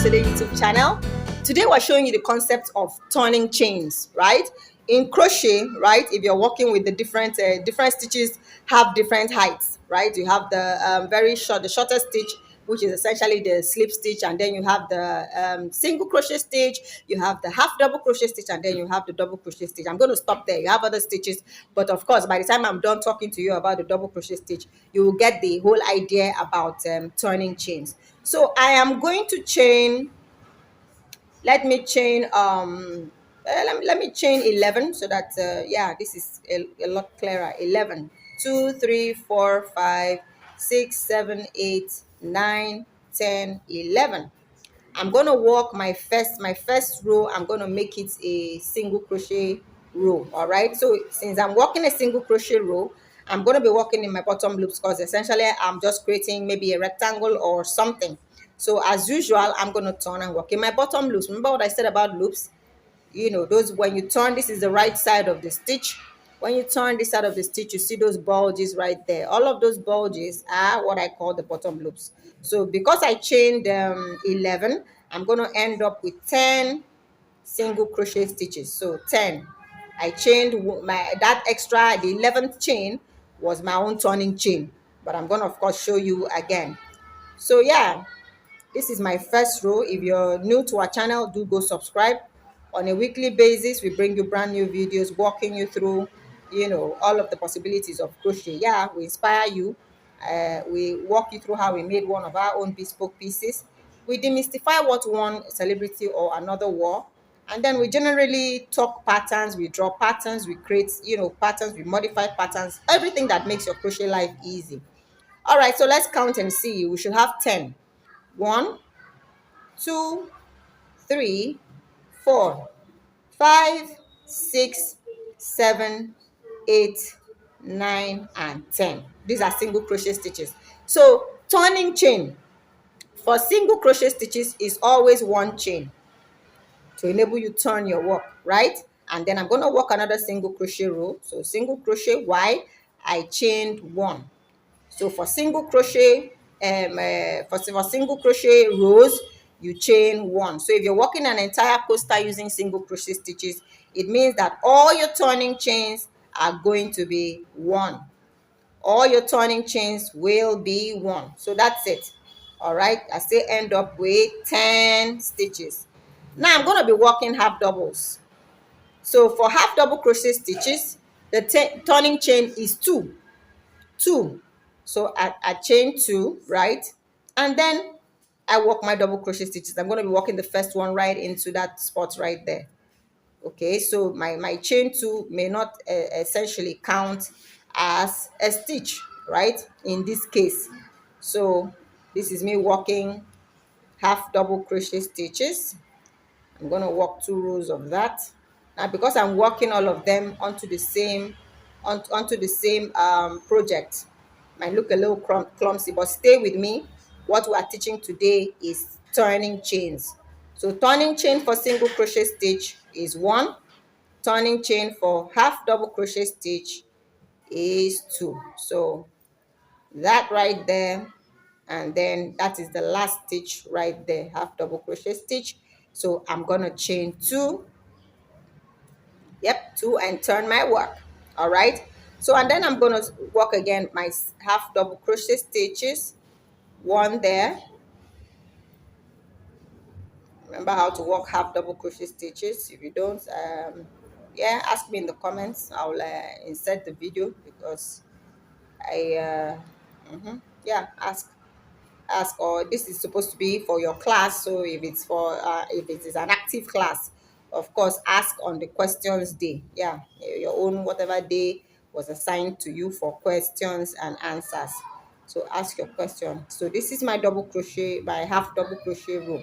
Makisode YouTube channel. Today we're showing you the concept of turning chains, right? In crochet, right, if you're working with the different stitches have different heights, right? You have the the shortest stitch, which is essentially the slip stitch, and then you have the single crochet stitch, you have the half double crochet stitch, and then you have the double crochet stitch. I'm going to stop there. You have other stitches, but of course by the time I'm done talking to you about the double crochet stitch, you will get the whole idea about turning chains. So I am going to chain, let me chain let me chain 11, so that yeah, this is a lot clearer. 11, 2, 3, 4, 5, 6, 7, 8, 9, 10, 11. I'm going to work my first row. I'm going to make it a single crochet row. All right, so since I'm working a single crochet row, I'm going to be working in my bottom loops, because essentially I'm just creating maybe a rectangle or something. So as usual, I'm going to turn and work in my bottom loops. Remember what I said about loops? You know, those, when you turn, this is the right side of the stitch. When you turn this side of the stitch, you see those bulges right there. All of those bulges are what I call the bottom loops. So because I chained 11, I'm going to end up with 10 single crochet stitches. So 10, I chained that extra, the 11th chain was my own turning chain, but I'm going to of course show you again. So yeah, this is my first row. If you're new to our channel, do go subscribe. On a weekly basis, we bring you brand new videos walking you through, you know, all of the possibilities of crochet. Yeah, we inspire you. We walk you through how we made one of our own bespoke pieces. We demystify what one celebrity or another wore. And then we generally talk patterns, we draw patterns, we create, you know, patterns, we modify patterns, everything that makes your crochet life easy. All right, so let's count and see. We should have 10. 1, 2, 3, 4, 5, 6, 7, 8, 9, and 10. These are single crochet stitches. So turning chain for single crochet stitches is always one chain to enable you turn your work, right? And then I'm going to work another single crochet row. So single crochet, why? I chained 1. So for single crochet, for single crochet rows, you chain 1. So if you're working an entire coaster using single crochet stitches, it means that all your turning chains are going to be 1. All your turning chains will be 1. So that's it. All right, I still end up with 10 stitches. Now I'm going to be working half doubles. So for half double crochet stitches, the turning chain is 2. So I chain 2, right? And then I work my double crochet stitches. I'm going to be working the first one right into that spot right there. Okay, so my chain 2 may not essentially count as a stitch, right, in this case. So this is me working half double crochet stitches. I'm going to work 2 rows of that. Now because I'm working all of them onto the same project, might look a little clumsy, but stay with me. What we are teaching today is turning chains. So turning chain for single crochet stitch is 1. Turning chain for half double crochet stitch is 2. So that right there, and then that is the last stitch right there, half double crochet stitch. So I'm gonna chain 2, yep, 2, and turn my work. All right, so and then I'm gonna work again my half double crochet stitches, 1 there. Remember how to work half double crochet stitches. If you don't, yeah, ask me in the comments. I'll insert the video, because I yeah, ask, or this is supposed to be for your class. So if it's for if it is an active class, of course ask on the questions day. Yeah, your own whatever day was assigned to you for questions and answers. So ask your question. So this is my double crochet, my half double crochet row.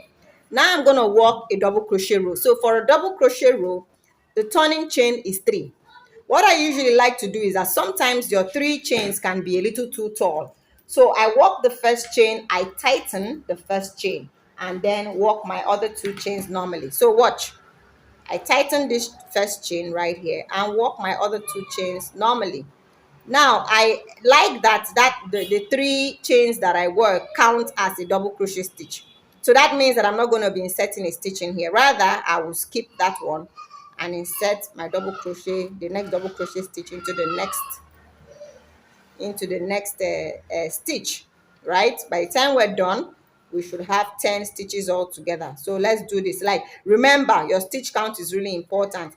Now I'm going to work a double crochet row. So for a double crochet row, the turning chain is 3. What I usually like to do is that sometimes your 3 chains can be a little too tall. So I work the first chain, I tighten the first chain, and then work my other 2 chains normally. So watch. I tighten this first chain right here and work my other 2 chains normally. Now I like that the 3 chains that I work count as a double crochet stitch. So that means that I'm not going to be inserting a stitch in here. Rather, I will skip that one and insert my double crochet, the next double crochet stitch into the next stitch, right? By the time we're done, we should have 10 stitches all together. So let's do this. Like, remember, your stitch count is really important.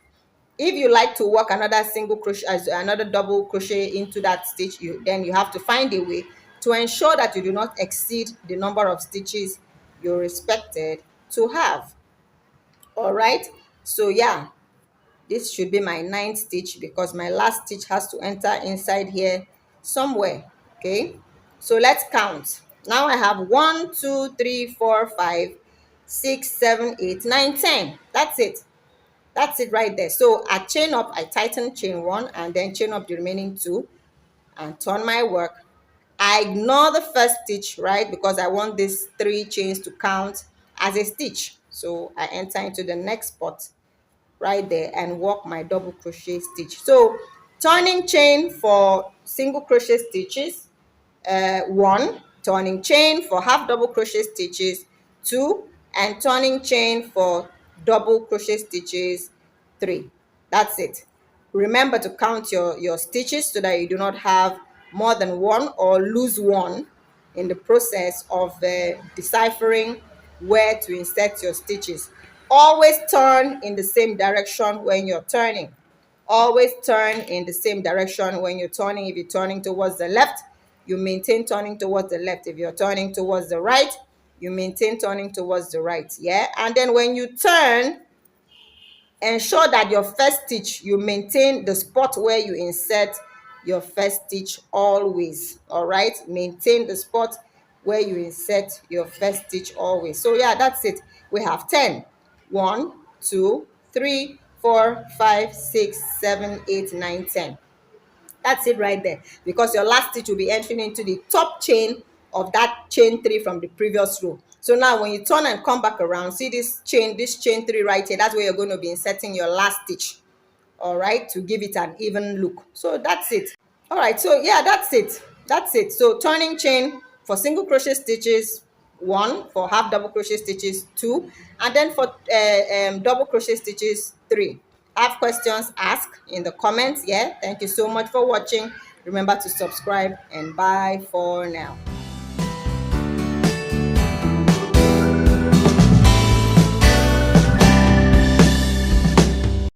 If you like to work another single crochet, another double crochet into that stitch, then you have to find a way to ensure that you do not exceed the number of stitches you're expected to have. All right, so yeah, this should be my 9th stitch because my last stitch has to enter inside here somewhere. Okay, so let's count. Now I have 1 2 3 4 5 6 7 8 9 10. That's it. That's it right there. So I chain up, I tighten chain 1 and then chain up the remaining 2 and turn my work. I ignore the first stitch, right, because I want these 3 chains to count as a stitch. So I enter into the next spot right there and work my double crochet stitch. So turning chain for single crochet stitches, 1, turning chain for half double crochet stitches, 2, and turning chain for double crochet stitches, 3. That's it. Remember to count your stitches so that you do not have more than one or lose one in the process of deciphering where to insert your stitches. Always turn in the same direction when you're turning. Always turn in the same direction when you're turning. If you're turning towards the left, you maintain turning towards the left. If you're turning towards the right, you maintain turning towards the right. Yeah, and then when you turn, ensure that your first stitch, you maintain the spot where you insert your first stitch always. All right, maintain the spot where you insert your first stitch always. So yeah, that's it. We have 10. 1 2 3 4 5 6 7 8 9 10. That's it right there, because your last stitch will be entering into the top chain of that chain 3 from the previous row. So now when you turn and come back around, see this chain 3 right here, that's where you're going to be inserting your last stitch. All right, to give it an even look. So that's it. All right, so yeah, that's it. So turning chain for single crochet stitches, 1, for half double crochet stitches, 2, and then for double crochet stitches, 3. Have questions, ask in the comments. Yeah, thank you so much for watching. Remember to subscribe, and bye for now.